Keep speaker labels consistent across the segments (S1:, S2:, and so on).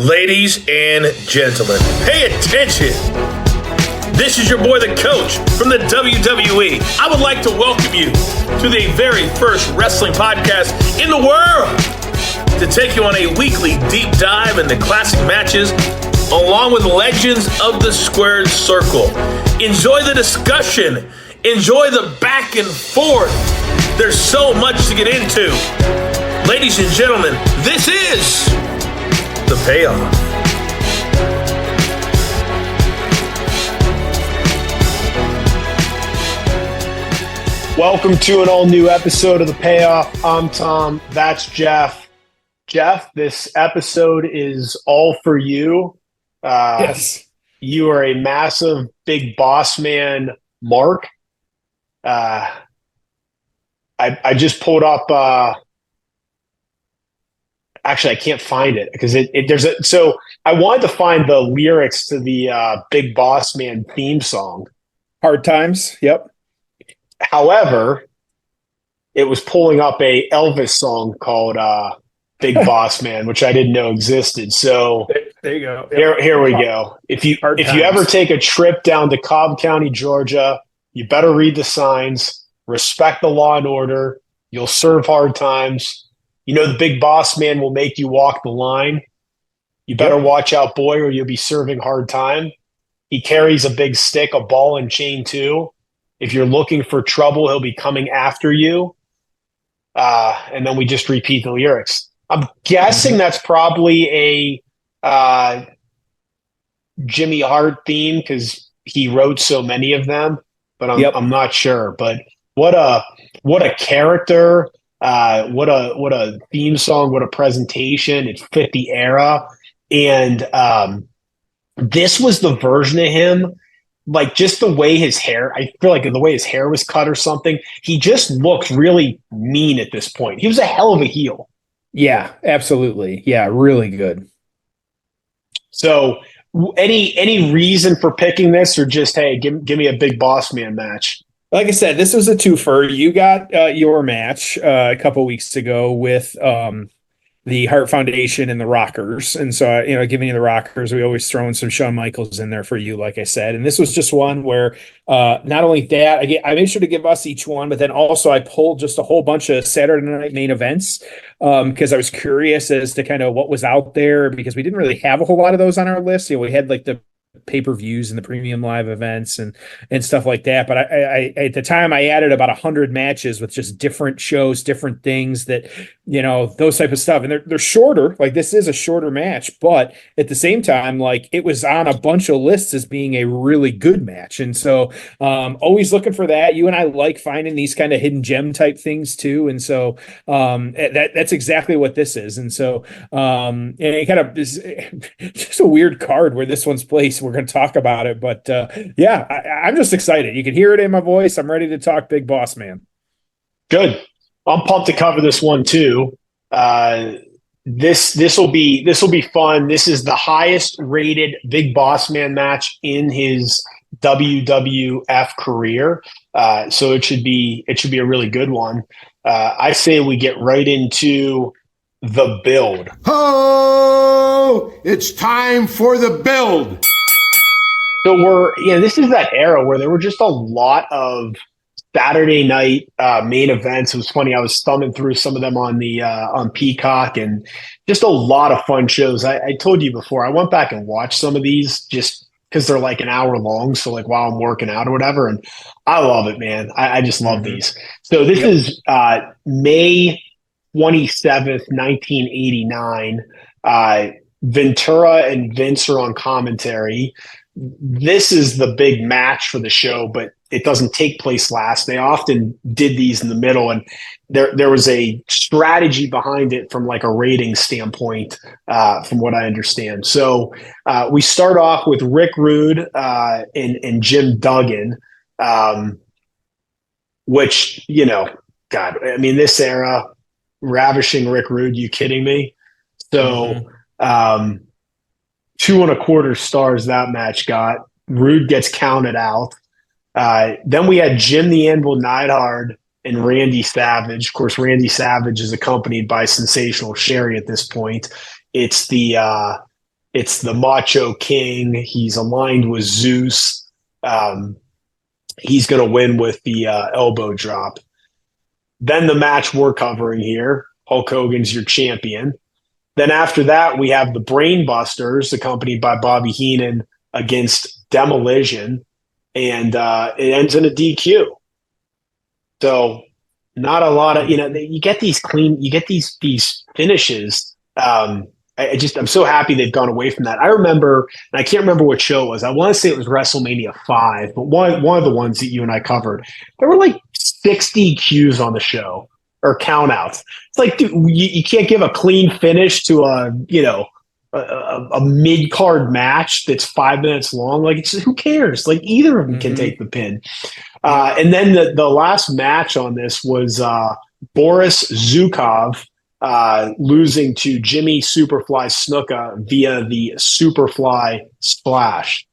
S1: Ladies and gentlemen, pay attention. This is your boy, the coach from the WWE. I would like to welcome you to the very first wrestling podcast in the world to take you on a weekly deep dive into classic matches along with legends of the squared circle. Enjoy the discussion. Enjoy the back and forth. There's so much to get into. Ladies and gentlemen, this is The Payoff.
S2: Welcome to an all-new episode of The Payoff. I'm Tom. That's Jeff. Jeff, this episode is all for you.
S3: Yes.
S2: You are a massive Big Bossman mark. I just pulled up. Actually, I can't find it because So I wanted to find the lyrics to the Big Bossman theme song.
S3: Hard Times. Yep.
S2: However, it was pulling up a Elvis song called Big Bossman, which I didn't know existed. So
S3: there you go. Yep.
S2: Here we go. If you ever take a trip down to Cobb County, Georgia, you better read the signs, respect the law and order. You'll serve hard times. You know the Big Bossman will make you walk the line. You better watch out, boy, or you'll be serving hard time. He carries a big stick, a ball and chain too. If you're looking for trouble, he'll be coming after you. And then we just repeat the lyrics. I'm guessing that's probably a Jimmy Hart theme because he wrote so many of them, but I'm not sure. But what a character, what a theme song, what a presentation. It fit the era. And this was the version of him. Like just the way his hair, I feel like the way his hair was cut or something, he just looked really mean at this point. He was a hell of a heel.
S3: Yeah, absolutely. Yeah, really good.
S2: So any reason for picking this or just, hey, give me a Big Bossman match?
S3: Like I said, this was a twofer. You got your match a couple weeks ago with the Hart Foundation and the Rockers. And so, giving you the Rockers, we always throw in some Shawn Michaels in there for you, like I said. And this was just one where not only that, I made sure to give us each one, but then also I pulled just a whole bunch of Saturday night main events because I was curious as to kind of what was out there because we didn't really have a whole lot of those on our list. We had like the pay-per-views and the premium live events and stuff like that. But I at the time I added about 100 matches with just different shows, different things that, those type of stuff. And they're shorter. Like this is a shorter match, but at the same time, like it was on a bunch of lists as being a really good match. And so always looking for that. You and I like finding these kind of hidden gem type things too. And so that's exactly what this is. And so and it kind of is just a weird card where this one's placed. We're going to talk about it, but I'm just excited. You can hear it in my voice. I'm ready to talk Big Bossman.
S2: Good. I'm pumped to cover this one too. This will be fun. This is the highest rated Big Bossman match in his WWF career. So it should be a really good one. I say we get right into the build.
S4: Oh, it's time for the build.
S2: So this is that era where there were just a lot of Saturday night main events. It was funny. I was thumbing through some of them on Peacock and just a lot of fun shows. I told you before, I went back and watched some of these just because they're like an hour long. So like while I'm working out or whatever. And I love it, man. I just love these. So this is May 27th, 1989. Ventura and Vince are on commentary. This is the big match for the show, but it doesn't take place last. They often did these in the middle, and there was a strategy behind it from like a rating standpoint, from what I understand. So we start off with Rick Rude and Jim Duggan, which, God, I mean, this era, ravishing Rick Rude, you kidding me? So 2.25 stars that match got. Rude gets counted out. Then we had Jim the Anvil Neidhart and Randy Savage. Of course, Randy Savage is accompanied by Sensational Sherry at this point. It's the It's the Macho King. He's aligned with Zeus. He's going to win with the elbow drop. Then the match we're covering here, Hulk Hogan's your champion. Then after that, we have the Brain Busters, accompanied by Bobby Heenan, against Demolition, and it ends in a DQ. So not a lot of, you get these these finishes. I'm so happy they've gone away from that. I remember, and I can't remember what show it was. I want to say it was WrestleMania 5, but one of the ones that you and I covered, there were like 60 Qs on the show, or countouts. It's like, dude, you can't give a clean finish to a mid-card match that's 5 minutes long. Like, it's just, who cares? Like, either of them can take the pin. And then the last match on this was Boris Zukov losing to Jimmy Superfly Snuka via the Superfly Splash.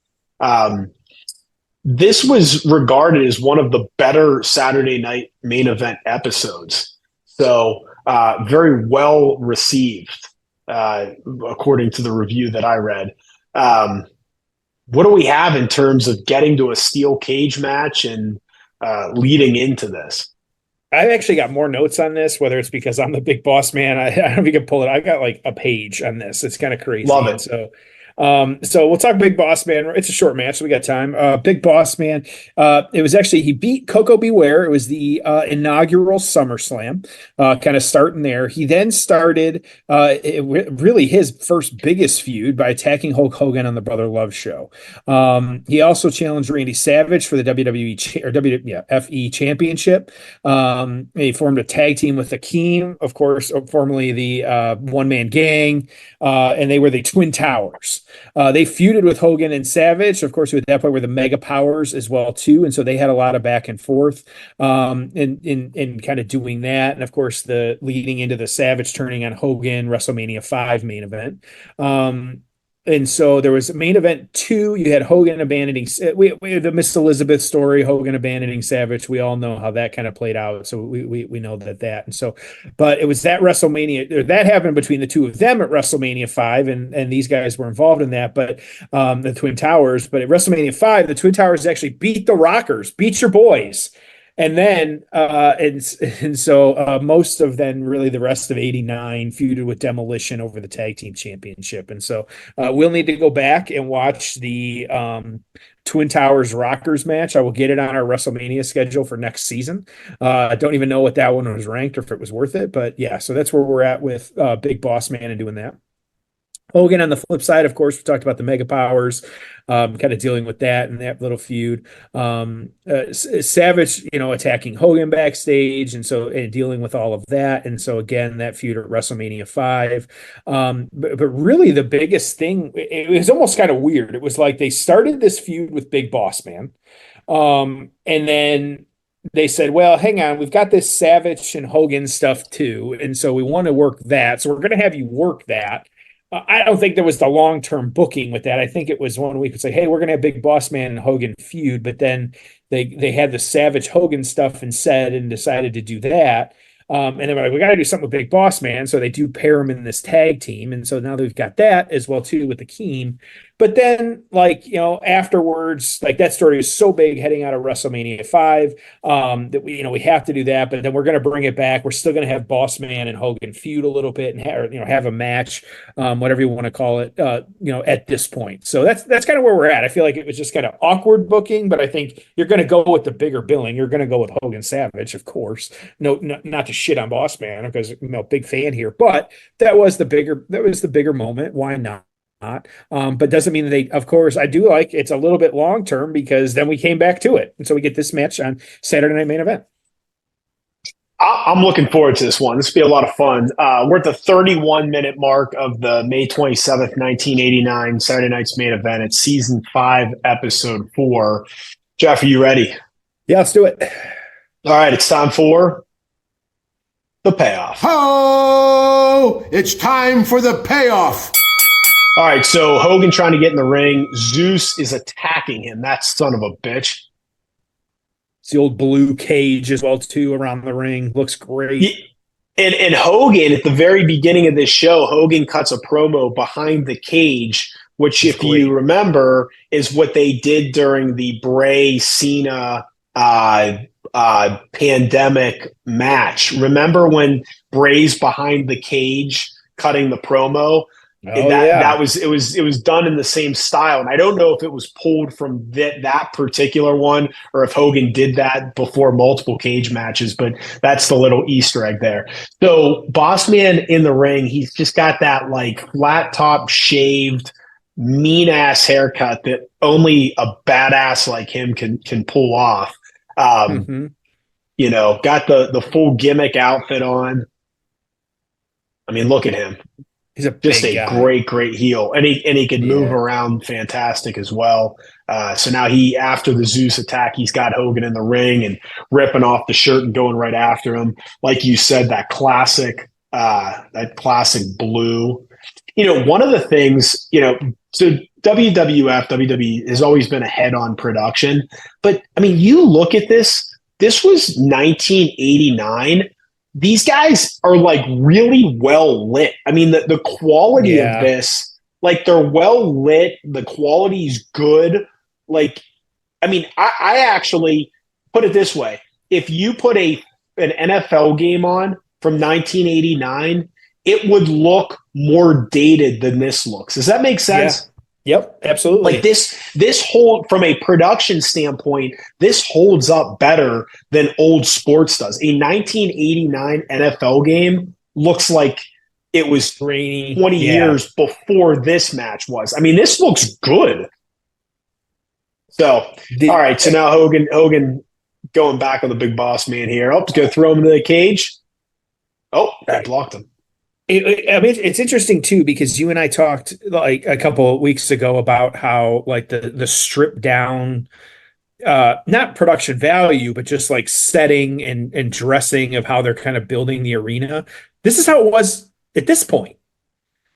S2: This was regarded as one of the better Saturday night main event episodes. So very well received, according to the review that I read. What do we have in terms of getting to a steel cage match and leading into this?
S3: I've actually got more notes on this, whether it's because I'm the big boss man. I don't know if you can pull it. I got like a page on this. It's kind of crazy.
S2: Love it.
S3: So we'll talk Big Boss Man. It's a short match, so we got time. Big Boss Man. It was actually, he beat Coco Beware. It was the inaugural SummerSlam, kind of starting there. He then started really his first biggest feud by attacking Hulk Hogan on the Brother Love show. He also challenged Randy Savage for the FE Championship. He formed a tag team with Akeem, of course, formerly the one-man gang, and they were the Twin Towers. They feuded with Hogan and Savage, of course, who at that point were the Mega Powers as well too, and so they had a lot of back and forth in kind of doing that, and of course the leading into the Savage turning on Hogan WrestleMania 5 main event. And so there was main event 2. You had Hogan abandoning the Miss Elizabeth story, Hogan abandoning Savage. We all know how that kind of played out. So we know that. And so, but it was that WrestleMania that happened between the two of them at WrestleMania 5, and these guys were involved in that. But the Twin Towers. But at WrestleMania 5, the Twin Towers actually beat the Rockers, beat your boys. And then, so most of then really the rest of 89 feuded with Demolition over the tag team championship. And so we'll need to go back and watch the Twin Towers Rockers match. I will get it on our WrestleMania schedule for next season. I don't even know what that one was ranked or if it was worth it, but yeah, so that's where we're at with Big Boss Man and doing that. Hogan on the flip side, of course, we talked about the Mega Powers, kind of dealing with that and that little feud. Savage, attacking Hogan backstage, and dealing with all of that. And so again, that feud at WrestleMania 5. But really the biggest thing, it was almost kind of weird. It was like they started this feud with Big Boss Man. And then they said, well, hang on, we've got this Savage and Hogan stuff too. And so we want to work that. So we're going to have you work that. I don't think there was the long-term booking with that. I think it was 1 week. It's like, hey, we're going to have Big Boss Man and Hogan feud. But then they had the Savage Hogan stuff and decided to do that. And then we're like, we got to do something with Big Boss Man. So they do pair him in this tag team. And so now they've got that as well, too, with Akeem. But then, afterwards, that story is so big heading out of WrestleMania 5 that we have to do that. But then we're going to bring it back. We're still going to have Boss Man and Hogan feud a little bit and have a match, whatever you want to call it, at this point. So that's kind of where we're at. I feel like it was just kind of awkward booking, but I think you're going to go with the bigger billing. You're going to go with Hogan Savage, of course. No, not to shit on Boss Man because I'm a big fan here, but that was the bigger moment. Why not? But doesn't mean that of course, I do like it's a little bit long term because then we came back to it. And so we get this match on Saturday Night Main Event.
S2: I'm looking forward to this one. This will be a lot of fun. We're at the 31-minute mark of the May 27th, 1989 Saturday Night's Main Event. It's season 5, episode 4. Jeff, are you ready?
S3: Yeah, let's do it.
S2: All right, it's time for the payoff.
S4: Oh, it's time for the payoff.
S2: All right, so Hogan trying to get in the ring. Zeus is attacking him. That son of a bitch.
S3: It's the old blue cage as well, too, around the ring. Looks great.
S2: And Hogan, at the very beginning of this show, Hogan cuts a promo behind the cage, which, if you remember, is what they did during the Bray Cena pandemic match. Remember when Bray's behind the cage cutting the promo? That was done in the same style, and I don't know if it was pulled from that particular one or if Hogan did that before multiple cage matches, but that's the little Easter egg there. So Bossman in the ring, he's just got that like flat top shaved mean ass haircut that only a badass like him can pull off. You know, got the full gimmick outfit on. I mean, look at him.
S3: He's
S2: just a great heel, and he can move around fantastic as well. So now after the Zeus attack, he's got Hogan in the ring and ripping off the shirt and going right after him. Like you said, that classic blue. You know, one of the things, you know, so WWE has always been ahead on production, but I mean, you look at this. This was 1989. These guys are like really well lit. I mean, the quality of this, like they're well lit. The quality is good. Like, I mean, I actually put it this way. If you put an NFL game on from 1989, it would look more dated than this looks. Does that make sense?
S3: Yeah. Yep, absolutely.
S2: Like this whole, from a production standpoint, this holds up better than old sports does. A 1989 NFL game looks like it was 20 years before this match was. I mean, this looks good. So, all right. So now Hogan going back on the big boss man here. Oh, go throw him into the cage. Oh, I blocked him.
S3: I mean, it's interesting too, because you and I talked like a couple of weeks ago about how like the stripped down, not production value, but just like setting and dressing of how they're kind of building the arena. This is how it was at this point.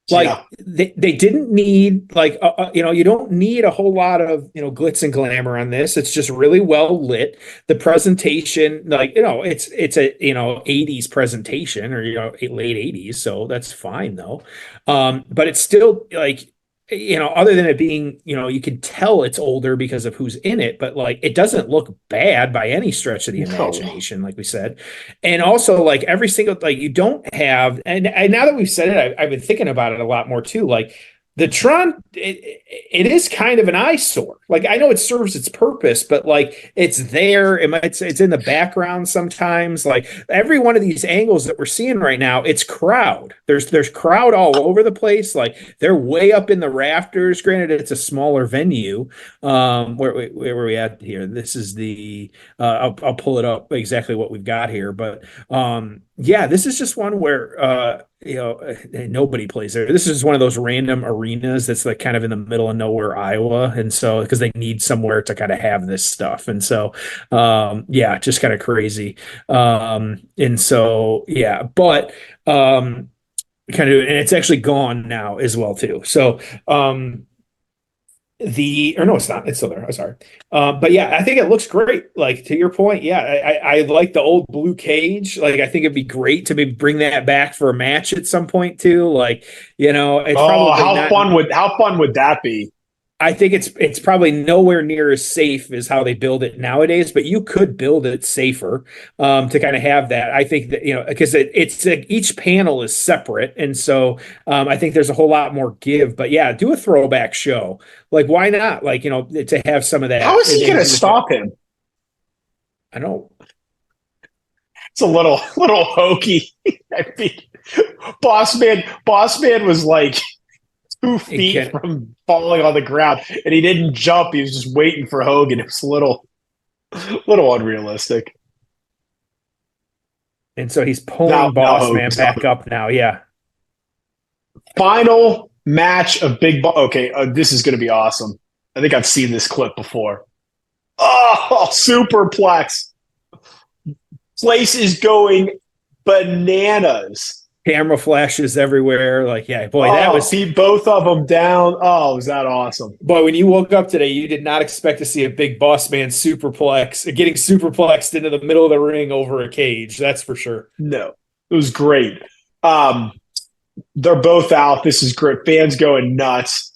S3: Like they didn't need like, you know, you don't need a whole lot of, you know, glitz and glamour on this. It's just really well lit. The presentation, like, you know, it's a, you know, 80s presentation or, you know, late 80s. So that's fine though. But it's still like, you know, other than it being, you know, you can tell it's older because of who's in it, but like it doesn't look bad by any stretch of the imagination, like we said. And also like every single, like you don't have, and now that we've said it, I've been thinking about it a lot more too. Like the Tron, it is kind of an eyesore. Like I know it serves its purpose, but like it's there. It's in the background sometimes. Like every one of these angles that we're seeing right now, it's crowd. There's crowd all over the place. Like they're way up in the rafters. Granted, it's a smaller venue. Where are we at here? This is the. I'll pull it up exactly what we've got here, but yeah, this is just one where you know, nobody plays there. This is one of those random arenas that's like kind of in the middle of nowhere, Iowa. And so, because they need somewhere to kind of have this stuff. And so, yeah, just kind of crazy. And so, yeah, but kind of, and it's actually gone now as well, too. So, no, it's not. It's still there. I'm sorry. But yeah, I think it looks great. Like to your point, yeah, I like the old blue cage. Like I think it'd be great to maybe bring that back for a match at some point too. Like, you know, it's
S2: how fun would that be?
S3: I think it's probably nowhere near as safe as how they build it nowadays, but you could build it safer to kind of have that. I think that, you know, because it's each panel is separate. And so I think there's a whole lot more give, but yeah, do a throwback show. Like, why not? Like, you know, to have some of that.
S2: How is he going to stop him?
S3: I know.
S2: It's a little hokey. I think Bossman was like 2 feet from falling on the ground, and he didn't jump. He was just waiting for Hogan. It was a little unrealistic.
S3: And so he's pulling Bossman back up now. Yeah.
S2: Final match of Big Boss. Okay, this is going to be awesome. I think I've seen this clip before. Oh, superplex. Place is going bananas.
S3: Camera flashes everywhere. Like, yeah, boy, that was.
S2: See both of them down. Oh, was that awesome?
S3: Boy, when you woke up today, you did not expect to see a Big Boss Man getting superplexed into the middle of the ring over a cage. That's for sure.
S2: No. It was great. They're both out. This is great. Fans going nuts.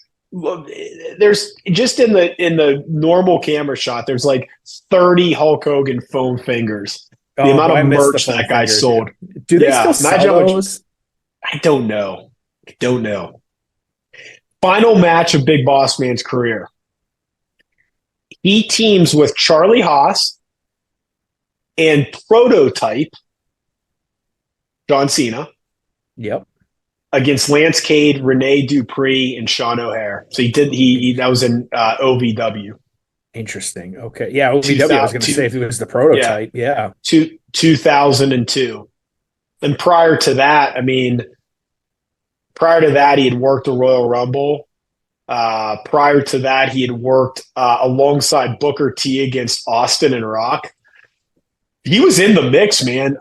S2: There's just in the normal camera shot, there's like 30 Hulk Hogan foam fingers. The amount of merch that guy sold.
S3: Do they still sell those?
S2: I don't know. Final match of Big Boss Man's career. He teams with Charlie Haas and Prototype, John Cena.
S3: Yep.
S2: Against Lance Cade, Rene Dupree, and Sean O'Hare. So that was in OVW.
S3: Interesting. Okay. Yeah, OVW, I was going to say if it was the Prototype. Yeah.
S2: 2002. And prior to that, he had worked the Royal Rumble. Prior to that, he had worked alongside Booker T against Austin and Rock. He was in the mix, man.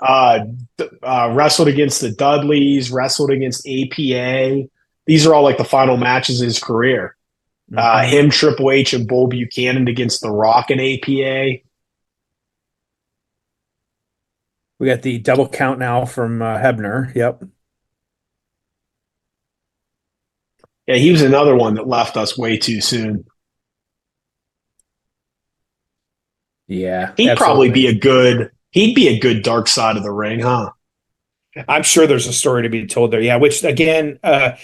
S2: Wrestled against the Dudleys, wrestled against APA. These are all like the final matches of his career. Him, Triple H, and Bull Buchanan against The Rock and APA.
S3: We got the double count now from Hebner. Yep.
S2: Yeah, he was another one that left us way too soon.
S3: Yeah.
S2: He'd probably be a good dark side of the ring, huh?
S3: I'm sure there's a story to be told there. Yeah, which again, I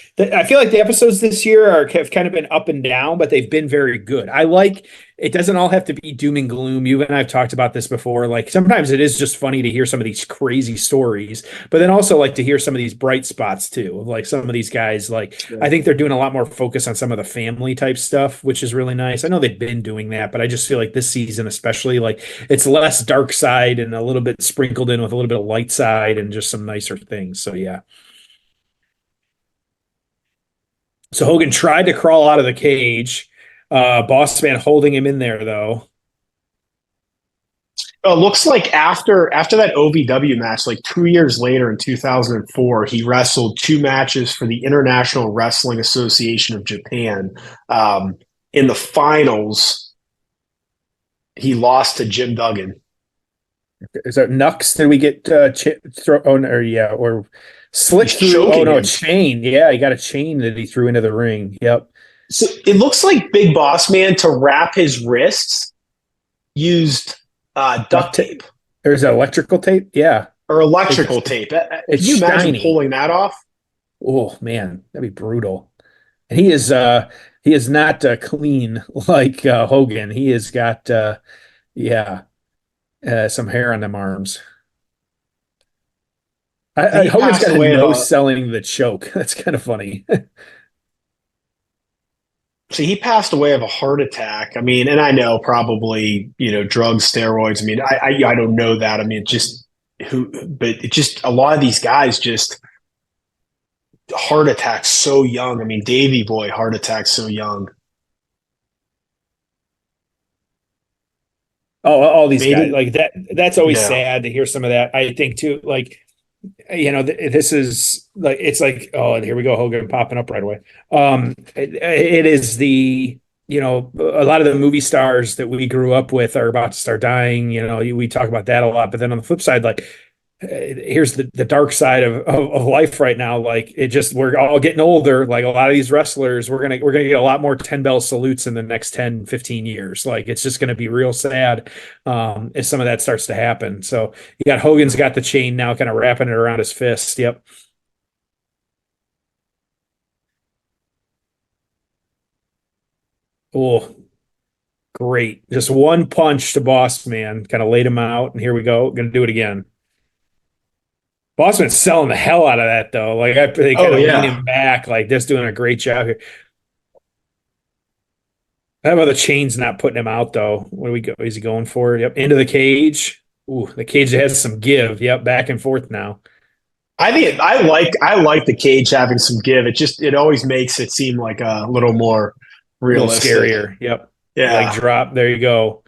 S3: feel like the episodes this year have kind of been up and down, but they've been very good. I like it. Doesn't all have to be doom and gloom. You and I've talked about this before. Like sometimes it is just funny to hear some of these crazy stories, but then also like to hear some of these bright spots too. Like some of these guys, I think they're doing a lot more focus on some of the family type stuff, which is really nice. I know they've been doing that, but I just feel like this season, especially, like it's less dark side and a little bit sprinkled in with a little bit of light side and just some nicer things. So yeah. So Hogan tried to crawl out of the cage. Bossman holding him in there, though.
S2: Looks like after that OVW match, like 2 years later in 2004, he wrestled 2 matches for the International Wrestling Association of Japan. In the finals, he lost to Jim Duggan.
S3: Is that Nux? Did we get or Slick threw? Oh no, a chain. Yeah, he got a chain that he threw into the ring. Yep.
S2: So it looks like Big Boss Man, to wrap his wrists, used duct tape.
S3: There's electrical tape? Yeah.
S2: Or electrical tape. Can you imagine pulling that off?
S3: Oh, man. That'd be brutal. And he is not clean like Hogan. He has got, some hair on them arms. Hogan's got a nose selling the choke. That's kind of funny.
S2: So he passed away of a heart attack. I mean, and I know probably, drugs, steroids. I mean, I don't know that. I mean, but a lot of these guys just heart attacks so young. I mean, Davey Boy heart attacks so young.
S3: Oh, all these guys like that. That's always sad to hear some of that. I think too, like, this is like, it's like, oh, here we go, Hogan popping up right away. It is a lot of the movie stars that we grew up with are about to start dying. We talk about that a lot, but then on the flip side, like, here's the dark side of life right now. Like we're all getting older. Like a lot of these wrestlers, we're gonna get a lot more 10 bell salutes in the next 10, 15 years. Like it's just gonna be real sad if some of that starts to happen. So you got Hogan's got the chain now, kind of wrapping it around his fist. Yep. Oh, great! Just one punch to Bossman, kind of laid him out, and here we go. Gonna do it again. Bossman's selling the hell out of that, though. Like they kind of lean him back, like just doing a great job here. How about the chain's not putting him out, though? What do we go? Is he going for it? Yep, into the cage. Ooh, the cage has some give. Yep, back and forth now.
S2: I think I like the cage having some give. It always makes it seem like a little more realistic,
S3: a little scarier. Yep.
S2: Yeah.
S3: Like drop. There you go.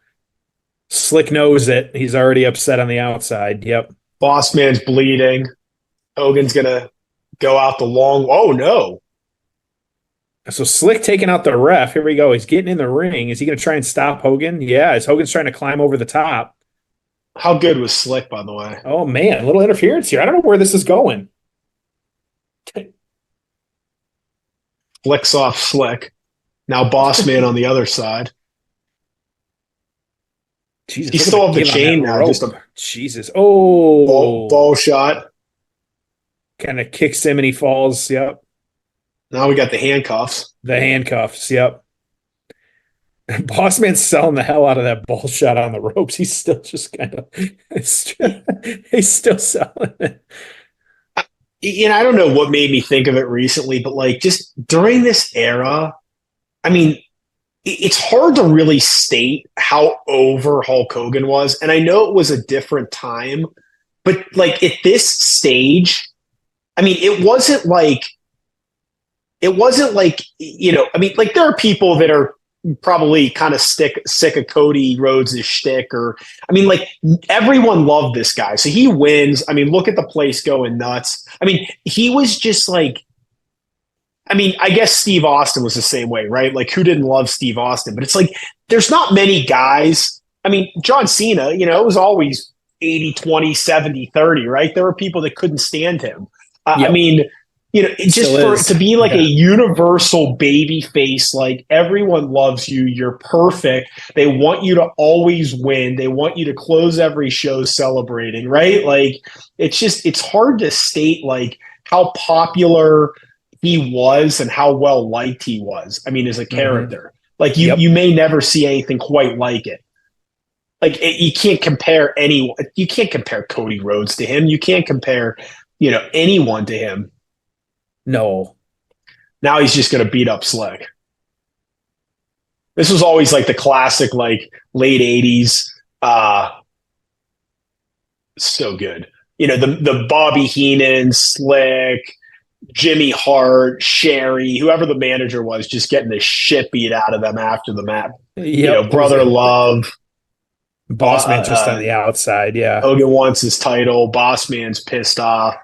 S3: Slick knows it. He's already upset on the outside. Yep.
S2: Boss Man's bleeding. Hogan's gonna go out the long. Oh no!
S3: So Slick taking out the ref. Here we go. He's getting in the ring. Is he gonna try and stop Hogan? Yeah. Is Hogan's trying to climb over the top?
S2: How good was Slick, by the way?
S3: Oh man, a little interference here. I don't know where this is going.
S2: Flicks off Slick. Now Bossman on the other side.
S3: Jesus,
S2: He's still off the chain now.
S3: Rope.
S2: Just a
S3: Jesus. Oh,
S2: ball shot.
S3: Kind of kicks him and he falls. Yep.
S2: Now we got the handcuffs.
S3: The handcuffs. Yep. Bossman's selling the hell out of that ball shot on the ropes. He's still just kind of, he's still selling it.
S2: I don't know what made me think of it recently, but like just during this era, I mean, it's hard to really state how over Hulk Hogan was. And I know it was a different time, but like at this stage, I mean, it wasn't like, I mean, like there are people that are probably kind of sick of Cody Rhodes' shtick, or I mean, like everyone loved this guy. So he wins. I mean, look at the place going nuts. I mean, he was just like, I mean, I guess Steve Austin was the same way, right? Like who didn't love Steve Austin? But it's like, there's not many guys. I mean, John Cena, it was always 80-20, 70-30, right? There were people that couldn't stand him.
S3: Yep.
S2: I mean, to be like a universal baby face, like everyone loves you, you're perfect. They want you to always win. They want you to close every show celebrating, right? Like it's hard to state like how popular he was and how well liked he was. I mean, as a character, like you may never see anything quite like it. Like you can't compare anyone. You can't compare Cody Rhodes to him. You can't compare, anyone to him.
S3: No.
S2: Now he's just going to beat up Slick. This was always like the classic, like late 80s. So good. The Bobby Heenan, Slick, Jimmy Hart, Sherry, whoever the manager was, just getting the shit beat out of them after the match. Brother Love.
S3: Bossman just on the outside. Yeah.
S2: Hogan wants his title. Bossman's pissed off.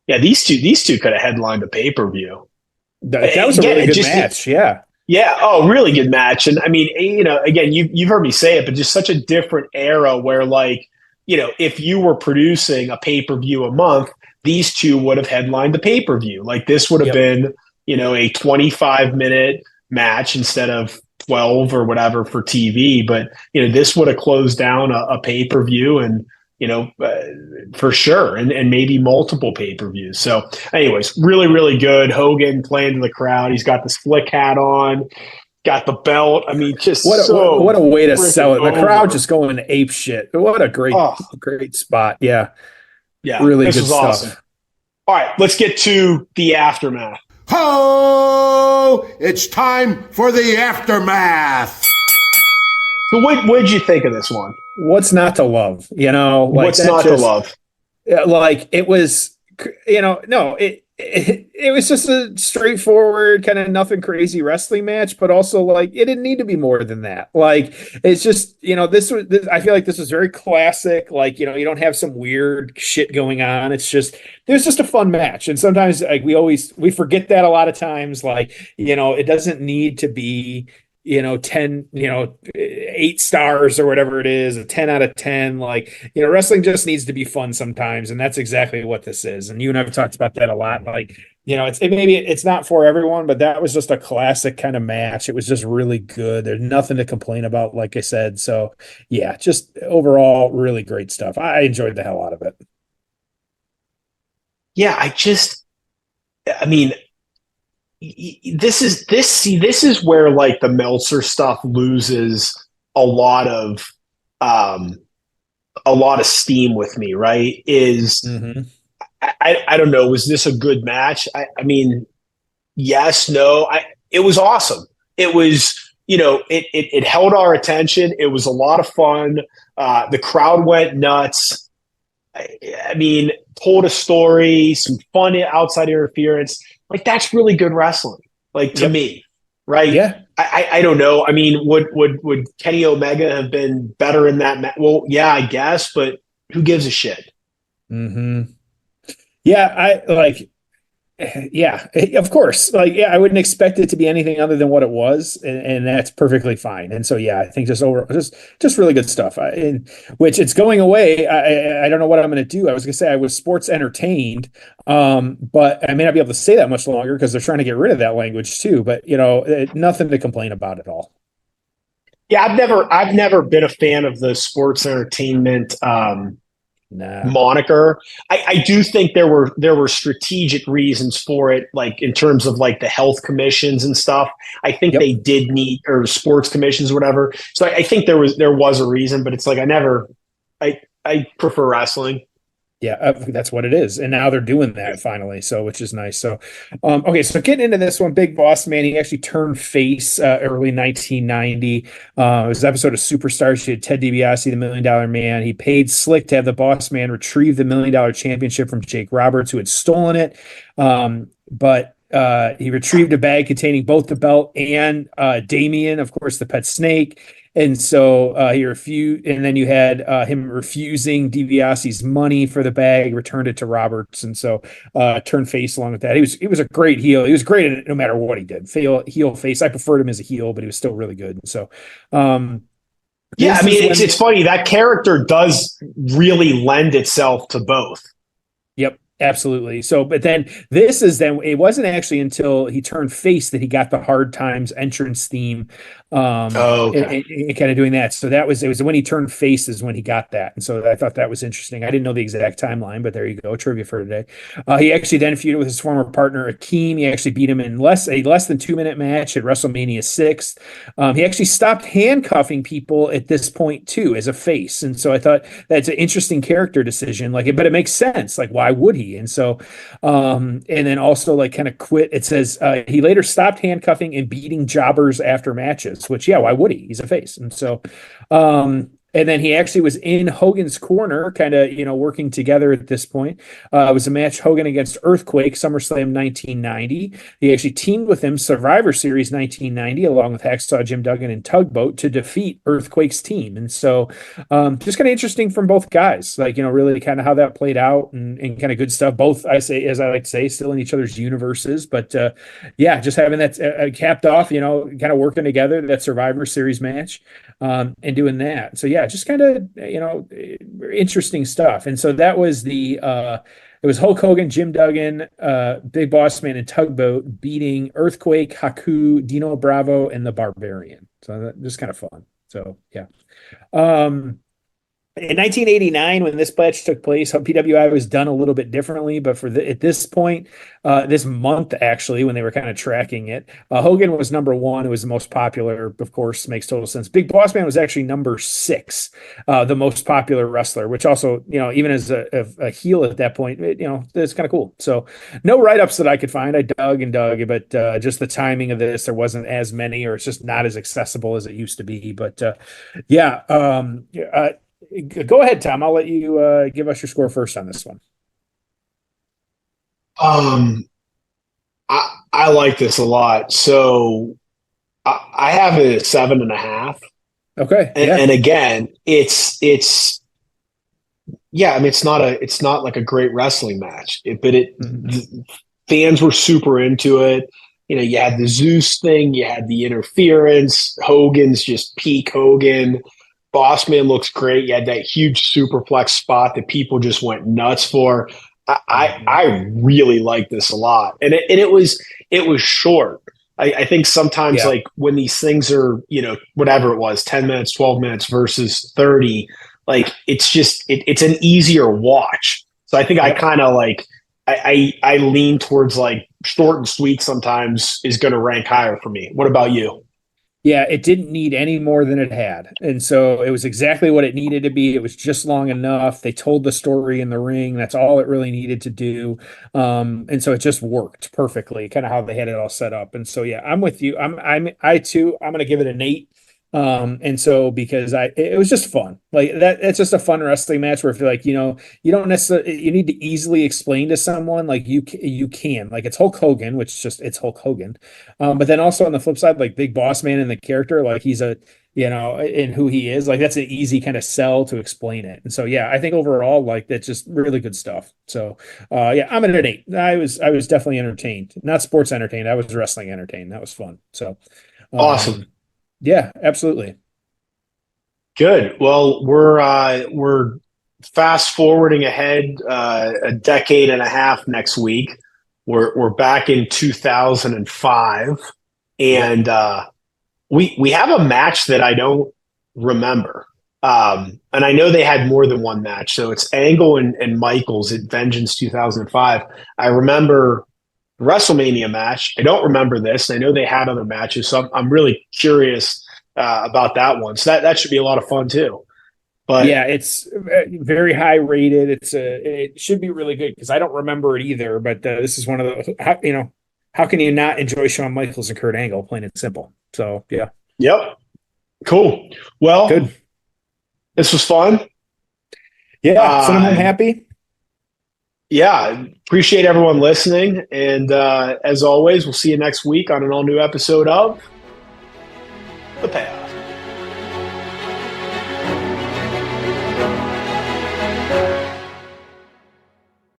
S2: Yeah, these two could have headlined a pay-per-view.
S3: That was a really good match. Yeah.
S2: Yeah. Oh, really good match. And I mean, again, you've heard me say it, but just such a different era where like, if you were producing a pay-per-view a month, these two would have headlined the pay-per-view. Like this would have been, a 25-minute match instead of 12 or whatever for TV. But, this would have closed down a pay-per-view and, for sure. And maybe multiple pay-per-views. So anyways, really, really good. Hogan playing to the crowd. He's got the Slick hat on, got the belt. I mean, just
S3: what a way to sell it. The crowd just going ape shit. What a great spot. Yeah.
S2: Yeah.
S3: Really
S2: this
S3: good
S2: was
S3: stuff.
S2: Awesome. All right, let's get to the aftermath.
S4: Ho! It's time for the aftermath.
S2: So what'd you think of this one?
S3: What's not to love?
S2: What's not to love?
S3: Like it was, no, it was just a straightforward kind of nothing crazy wrestling match, but also like it didn't need to be more than that. Like it's just, this I feel like this was very classic. Like, you don't have some weird shit going on. It's just, there's just a fun match. And sometimes like we forget that a lot of times, like, it doesn't need to be, 10, 8 stars or whatever it is, a 10 out of 10. Like, wrestling just needs to be fun sometimes. And that's exactly what this is. And you and I've talked about that a lot. Like, maybe it's not for everyone, but that was just a classic kind of match. It was just really good. There's nothing to complain about, like I said. So yeah, just overall really great stuff. I enjoyed the hell out of it.
S2: Yeah. I mean, this is where like the Meltzer stuff loses a lot of steam with me, right? I don't know, was this a good match? I mean, yes, no, it was awesome. It was, it held our attention. It was a lot of fun. The crowd went nuts. I mean, told a story, some fun outside interference. Like that's really good wrestling, like to me, right?
S3: Yeah.
S2: I don't know. I mean, would Kenny Omega have been better in that match? Well, yeah, I guess, but who gives a shit?
S3: Mm-hmm. Yeah, Yeah, of course. Like, yeah, I wouldn't expect it to be anything other than what it was, and that's perfectly fine. And so, yeah, I think just really good stuff. Which it's going away. I don't know what I'm going to do. I was going to say I was sports entertained, but I may not be able to say that much longer because they're trying to get rid of that language too. But nothing to complain about at all.
S2: Yeah, I've never been a fan of the sports entertainment moniker. I do think there were strategic reasons for it, like in terms of like the health commissions and stuff. I think they did need, or sports commissions, or whatever. So I think there was a reason, but it's like I prefer wrestling.
S3: Yeah, that's what it is. And now they're doing that finally, so which is nice. So, okay, so getting into this one, Big Boss Man, he actually turned face early 1990. It was an episode of Superstars. He had Ted DiBiase, the $1 Million Man. He paid Slick to have the Boss Man retrieve the $1 Million championship from Jake Roberts, who had stolen it. But he retrieved a bag containing both the belt and Damien, of course, the pet snake. And so he refused, and then you had him refusing DiBiase's money for the bag, returned it to Roberts, and so turned face along with that. He was a great heel. He was great at it no matter what he did. Heel, face. I preferred him as a heel, but he was still really good. And so,
S2: yeah, I mean, it's funny, that character does really lend itself to both.
S3: Yep. Absolutely. So, but then it wasn't actually until he turned face that he got the Hard Times entrance theme.
S2: Okay.
S3: And kind of doing that. So it was when he turned face is when he got that. And so I thought that was interesting. I didn't know the exact timeline, but there you go. Trivia for today. He actually then feuded with his former partner, Akeem. He actually beat him in a less than 2-minute match at WrestleMania 6. He actually stopped handcuffing people at this point too, as a face. And so I thought that's an interesting character decision. But it makes sense. Like, why would he? And so, and then also like kind of quit. It says he later stopped handcuffing and beating jobbers after matches, which, yeah, why would he? He's a face. And so, and then he actually was in Hogan's corner, kind of, working together at this point. It was a match Hogan against Earthquake, SummerSlam 1990. He actually teamed with him Survivor Series 1990, along with Hacksaw Jim Duggan and Tugboat to defeat Earthquake's team. And so just kind of interesting from both guys, really kind of how that played out and kind of good stuff. Both, as I like to say, still in each other's universes. But yeah, just having that capped off, kind of working together, that Survivor Series match and doing that. So yeah, just kind of, interesting stuff. And so that was it was Hulk Hogan, Jim Duggan, Big Boss Man, and Tugboat beating Earthquake, Haku, Dino Bravo, and the Barbarian. So that just kind of fun. So yeah. In 1989, when this match took place, PWI was done a little bit differently, but at this point, this month actually, when they were kind of tracking it, Hogan was number 1. It was the most popular, of course, makes total sense. Big Boss Man was actually number 6, the most popular wrestler, which also, even as a heel at that point, it's kind of cool. So no write-ups that I could find. I dug and dug, but just the timing of this, there wasn't as many, or it's just not as accessible as it used to be. But yeah. Go ahead, Tom. I'll let you give us your score first on this one.
S2: I like this a lot. So I have it at 7.5.
S3: Okay.
S2: And again, it's yeah, I mean, it's not like a great wrestling match, but the fans were super into it. You had the Zeus thing, you had the interference, Hogan's just peak Hogan. Bossman looks great. You had that huge superplex spot that people just went nuts for. I really like this a lot, and it was short. I think sometimes like when these things are whatever it was, 10 minutes, 12 minutes versus 30, like it's an easier watch. So I think I kind of like I lean towards like short and sweet sometimes is going to rank higher for me. What about you?
S3: Yeah, it didn't need any more than it had. And so it was exactly what it needed to be. It was just long enough. They told the story in the ring. That's all it really needed to do. And so it just worked perfectly, kind of how they had it all set up. And so, yeah, I'm with you. I too, I'm going to give it an 8. And so because it was just fun, like that, it's just a fun wrestling match where if you're like, you don't necessarily, you need to easily explain to someone, like you can, like it's Hulk Hogan, it's Hulk Hogan. But then also on the flip side, like Big Boss Man and the character, like he's a and who he is. Like that's an easy kind of sell to explain it. And so, yeah, I think overall, like that's just really good stuff. So, yeah, I'm at an 8. I was definitely entertained, not sports entertained. I was wrestling entertained. That was fun. So,
S2: Awesome.
S3: Yeah, absolutely.
S2: Good. Well, we're fast forwarding ahead a decade and a half next week. We're back in 2005, and we have a match that I don't remember. And I know they had more than one match. So it's Angle and Michaels at Vengeance 2005. I remember the WrestleMania match. I don't remember this. I know they had other matches. So I'm really curious about that one. So that should be a lot of fun too. But
S3: yeah, it's very high rated. It should be really good because I don't remember it either. But this is one of the, how can you not enjoy Shawn Michaels and Kurt Angle, plain and simple? So, yeah.
S2: Yep. Cool. Well,
S3: good.
S2: This was fun.
S3: Yeah. Send them home happy.
S2: Yeah. Appreciate everyone listening. And as always, we'll see you next week on an all new episode of The Payoff.